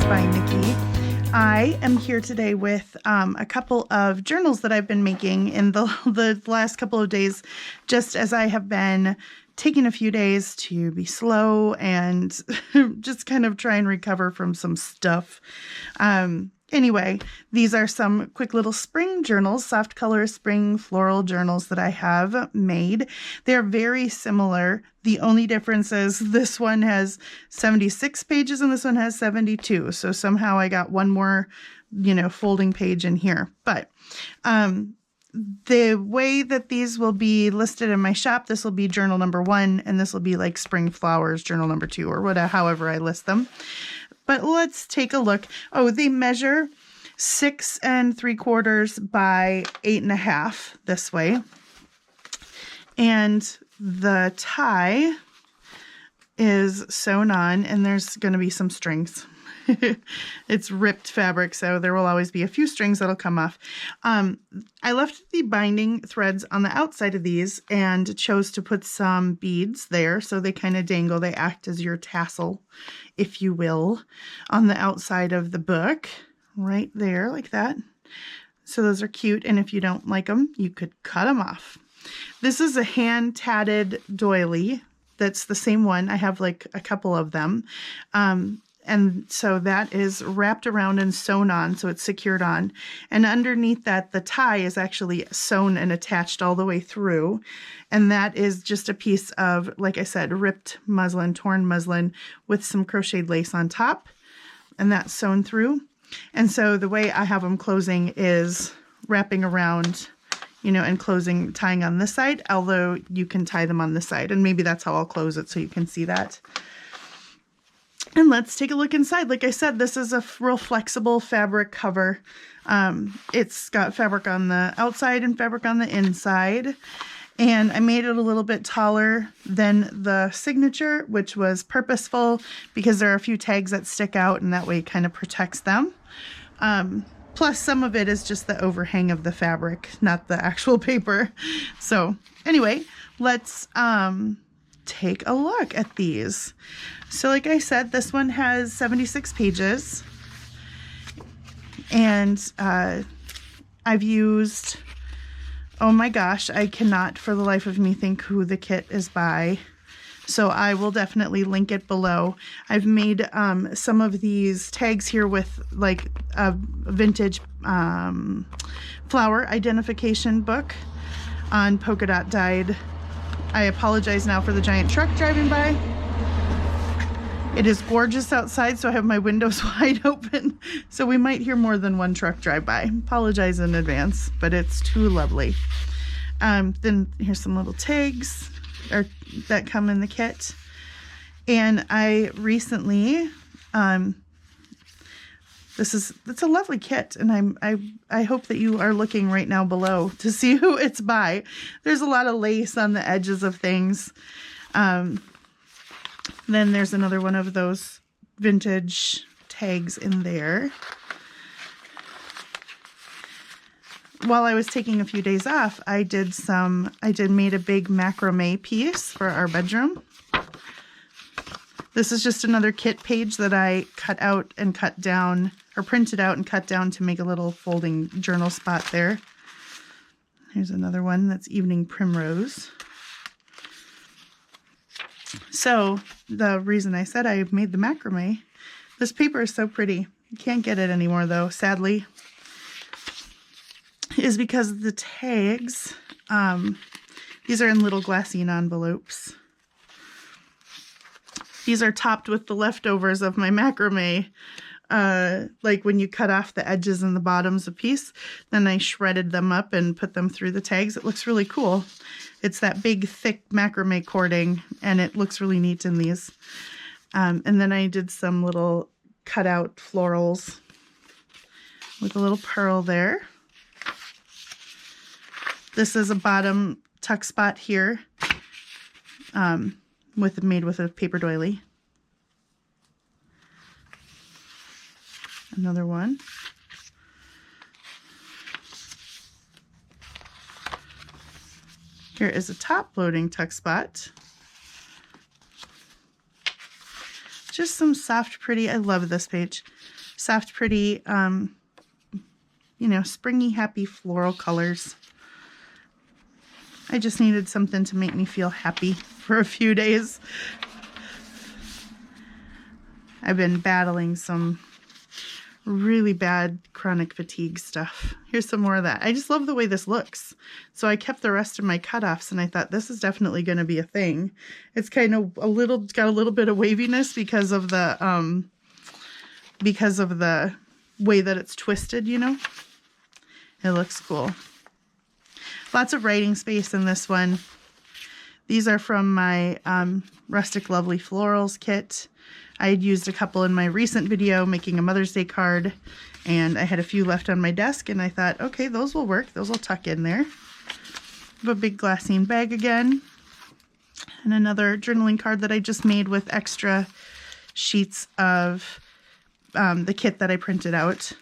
by Nikki. I am here today with a couple of journals that I've been making in the last couple of days, just as I have been taking a few days to be slow and just kind of try and recover from some stuff. Anyway, these are some quick little spring journals, soft color spring floral journals that I have made. They're very similar. The only difference is this one has 76 pages and this one has 72. So somehow I got one more, folding page in here. But the way that these will be listed in my shop, this will be journal number 1, and this will be like spring flowers, journal number 2, or whatever, however I list them. But let's take a look. Oh, they measure 6 3/4 by 8.5 this way. And the tie is sewn on, and there's going to be some strings. It's ripped fabric, so there will always be a few strings that'll come off. I left the binding threads on the outside of these and chose to put some beads there, so they kind of dangle. They act as your tassel, if you will, on the outside of the book, right there, like that. So those are cute, and if you don't like them, you could cut them off. This is a hand-tatted doily. That's the same one. I have like a couple of them. And so that is wrapped around and sewn on, so it's secured on. And underneath that, the tie is actually sewn and attached all the way through. And that is just a piece of, like I said, ripped muslin, torn muslin with some crocheted lace on top. And that's sewn through. And so the way I have them closing is wrapping around, and closing, tying on this side, although you can tie them on this side. And maybe that's how I'll close it so you can see that. And let's take a look inside. Like I said, this is a real flexible fabric cover. It's got fabric on the outside and fabric on the inside. And I made it a little bit taller than the signature, which was purposeful because there are a few tags that stick out, and that way it kind of protects them. Plus, some of it is just the overhang of the fabric, not the actual paper. So anyway, let's take a look at these. So like I said, this one has 76 pages, and I've used, oh my gosh, I cannot for the life of me think who the kit is by. So I will definitely link it below. I've made some of these tags here with like a vintage flower identification book on polka dot dyed. I apologize now for the giant truck driving by. It is gorgeous outside, so I have my windows wide open. So we might hear more than one truck drive by. Apologize in advance, but it's too lovely. Then here's some little tags that come in the kit. And I recently, it's a lovely kit, and I hope that you are looking right now below to see who it's by. There's a lot of lace on the edges of things. Then there's another one of those vintage tags in there. While I was taking a few days off, I made a big macrame piece for our bedroom. This is just another kit page that I cut out and cut down, or printed out and cut down to make a little folding journal spot there. Here's another one that's Evening Primrose. So the reason I said I made the macrame, this paper is so pretty. You can't get it anymore though, sadly, is because the tags, these are in little glassine envelopes. These are topped with the leftovers of my macrame. Like when you cut off the edges and the bottoms of a piece, then I shredded them up and put them through the tags. It looks really cool. It's that big, thick macrame cording, and it looks really neat in these. And then I did some little cutout florals with a little pearl there. This is a bottom tuck spot here, made with a paper doily. Another one. Here is a top loading tuck spot. just some soft, pretty, I love this page, soft, pretty, you know, springy, happy floral colors. I just needed something to make me feel happy for a few days. I've been battling some really bad chronic fatigue stuff. Here's some more of that. I just love the way this looks. So I kept the rest of my cutoffs and I thought this is definitely going to be a thing. It's kind of got a little bit of waviness because of the way that it's twisted, you know. It looks cool. Lots of writing space in this one. These are from my Rustic Lovely Florals kit. I had used a couple in my recent video making a Mother's Day card, and I had a few left on my desk, and I thought, okay, those will work. Those will tuck in there. I have a big glassine bag again, and another journaling card that I just made with extra sheets of the kit that I printed out.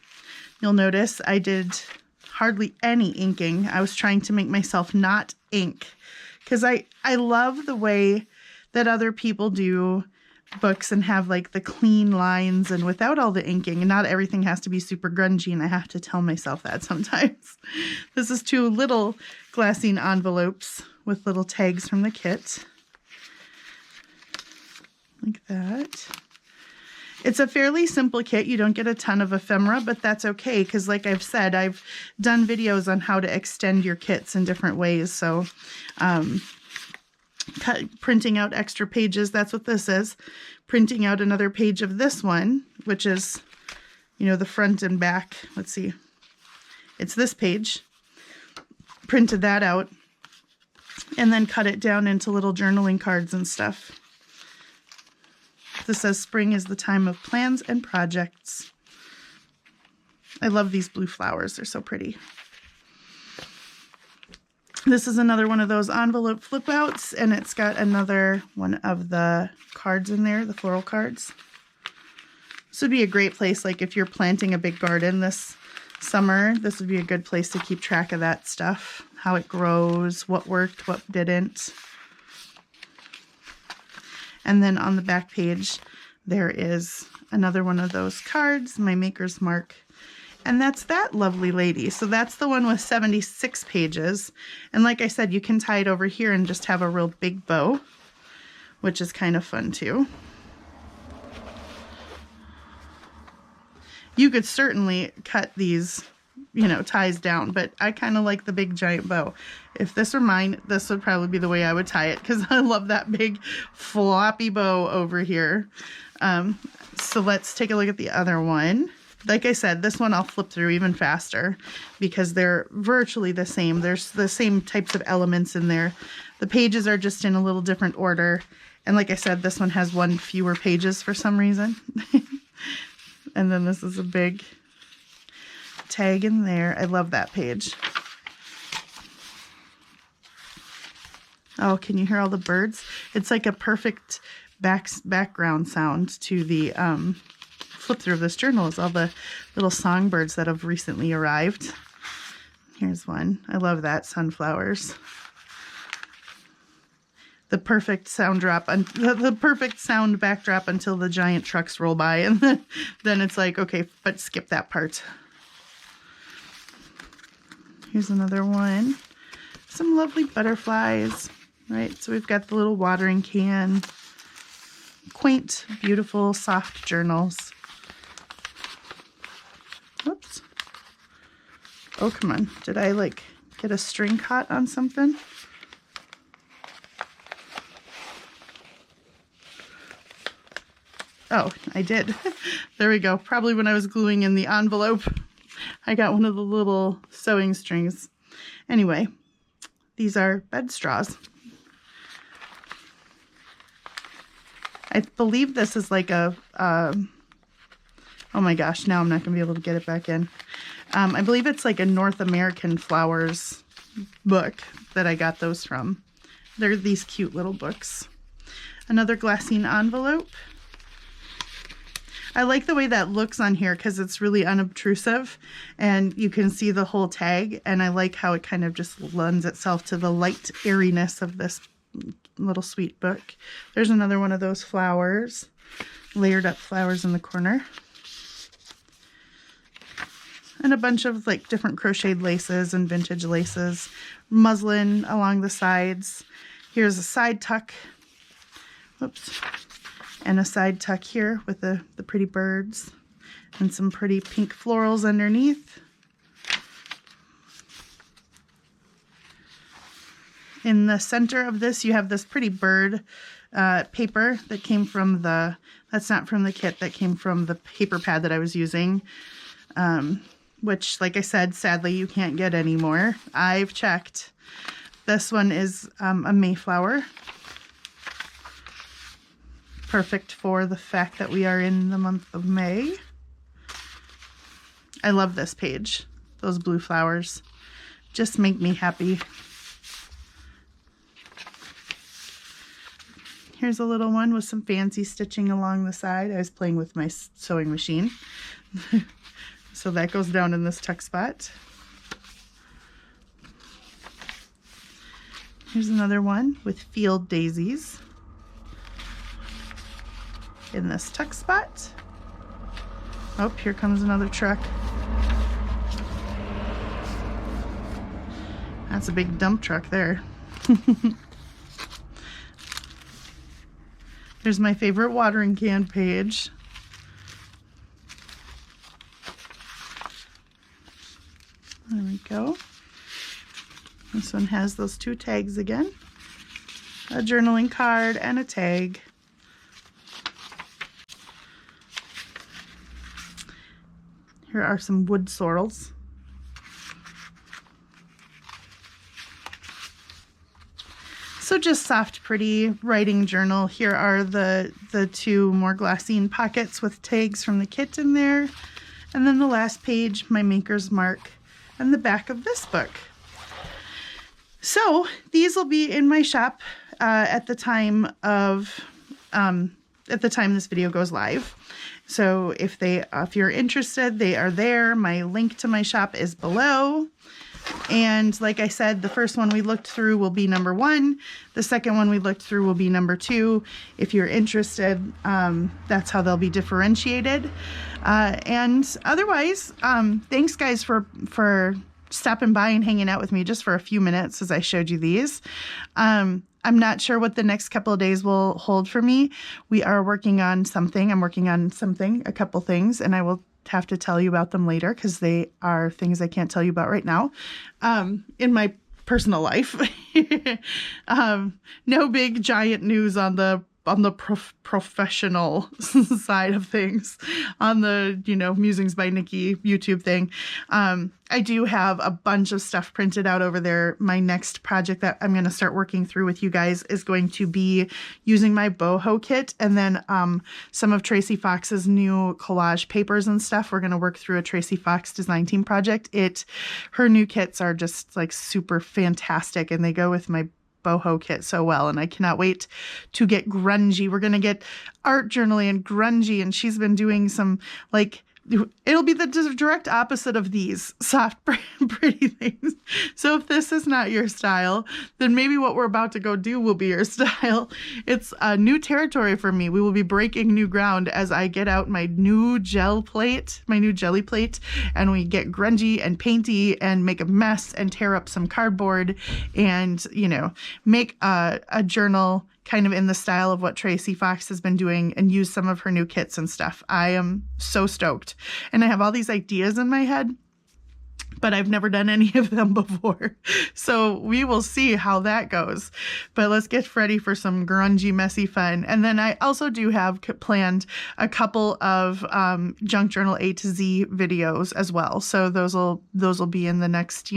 You'll notice I did hardly any inking. I was trying to make myself not ink, because I love the way that other people do books and have like the clean lines and without all the inking, and not everything has to be super grungy, and I have to tell myself that sometimes. This is 2 little glassine envelopes with little tags from the kit. Like that. It's a fairly simple kit. You don't get a ton of ephemera, but that's okay because like I've said, I've done videos on how to extend your kits in different ways. So printing out extra pages, that's what this is. Printing out another page of this one, which is, you know, the front and back. Let's see. It's this page. Printed that out and then cut it down into little journaling cards and stuff. This says spring is the time of plans and projects. I love these blue flowers. They're so pretty. This is another one of those envelope flip outs, and it's got another one of the cards in there, the floral cards. This would be a great place, like if you're planting a big garden this summer, this would be a good place to keep track of that stuff, how it grows, what worked, what didn't. And then on the back page, there is another one of those cards, my Maker's Mark. And that's that lovely lady. So that's the one with 76 pages. And like I said, you can tie it over here and just have a real big bow, which is kind of fun too. You could certainly cut these, you know, ties down, but I kind of like the big giant bow. If this were mine, this would probably be the way I would tie it because I love that big floppy bow over here. So let's take a look at the other one. Like I said, this one I'll flip through even faster because they're virtually the same. There's the same types of elements in there. The pages are just in a little different order. And like I said, this one has 1 fewer pages for some reason. And then this is a big tag in there. I love that page. Oh, can you hear all the birds? It's like a perfect background sound to the flip through of this journal is all the little songbirds that have recently arrived. Here's one. I love that. Sunflowers. The perfect sound drop, the perfect sound backdrop until the giant trucks roll by, and then it's like, okay, but skip that part. Here's another one. Some lovely butterflies, right? So we've got the little watering can. Quaint, beautiful, soft journals. Whoops. Oh, come on. Did I like get a string caught on something? Oh, I did. There we go. Probably when I was gluing in the envelope, I got one of the little sewing strings. Anyway, these are bed straws. I believe this is like a, oh my gosh, now I'm not going to be able to get it back in. I believe it's like a North American Flowers book that I got those from. They're these cute little books. Another glassine envelope. I like the way that looks on here because it's really unobtrusive and you can see the whole tag, and I like how it kind of just lends itself to the light airiness of this little sweet book. There's another one of those flowers. layered up flowers in the corner. And a bunch of like different crocheted laces and vintage laces, muslin along the sides. Here's a side tuck, whoops, and a side tuck here with the pretty birds and some pretty pink florals underneath. In the center of this, you have this pretty bird paper that came from that's not from the kit, that came from the paper pad that I was using. Which, like I said, sadly you can't get anymore. I've checked. This one is a Mayflower. Perfect for the fact that we are in the month of May. I love this page. Those blue flowers just make me happy. Here's a little one with some fancy stitching along the side. I was playing with my sewing machine. So that goes down in this tuck spot. Here's another one with field daisies in this tuck spot. Oh, here comes another truck. That's a big dump truck there. Here's my favorite watering can page. There we go. This one has those two tags again. A journaling card and a tag. Here are some wood sorrels. So just soft, pretty writing journal. Here are the two more glassine pockets with tags from the kit in there. And then the last page, my maker's mark, and the back of this book. So these will be in my shop at the time this video goes live. So if you're interested, they are there. My link to my shop is below. And like I said, the first one we looked through will be number 1. The second one we looked through will be number 2. If you're interested, that's how they'll be differentiated. And otherwise, thanks guys for stopping by and hanging out with me just for a few minutes as I showed you these. I'm not sure what the next couple of days will hold for me. We are working on something. I'm working on something, a couple things, and I will have to tell you about them later because they are things I can't tell you about right now. In my personal life, no big giant news on the professional side of things, on the Musings by Nikki YouTube thing. I do have a bunch of stuff printed out over there. My next project that I'm going to start working through with you guys is going to be using my boho kit and then some of Tracy Fox's new collage papers and stuff. We're going to work through a Tracy Fox design team project. Her new kits are just like super fantastic and they go with my boho kit so well, and I cannot wait to get grungy. We're gonna get art journaling and grungy, and she's been doing some it'll be the direct opposite of these soft pretty things. So if this is not your style, then maybe what we're about to go do will be your style. It's a new territory for me. We will be breaking new ground as I get out my new jelly plate, and we get grungy and painty and make a mess and tear up some cardboard and make a journal kind of in the style of what Tracy Fox has been doing and use some of her new kits and stuff. I am so stoked. And I have all these ideas in my head, but I've never done any of them before. So we will see how that goes. But let's get ready for some grungy, messy fun. And then I also do have planned a couple of Junk Journal A to Z videos as well. So those will be in the next,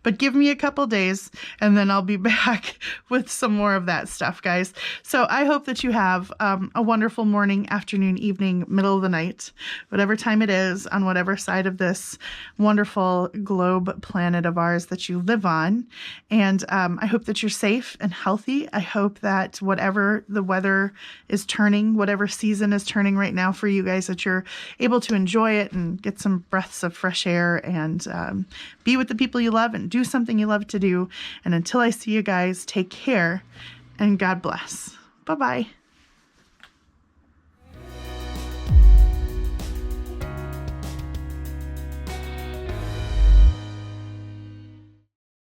but give me a couple days and then I'll be back with some more of that stuff, guys. So I hope that you have a wonderful morning, afternoon, evening, middle of the night, whatever time it is on whatever side of this wonderful globe planet of ours that you live on. And I hope that you're safe and healthy. I hope that whatever the weather is turning, whatever season is turning right now for you guys, that you're able to enjoy it and get some breaths of fresh air and be with the people you love and do something you love to do. And until I see you guys, take care and God bless. Bye-bye.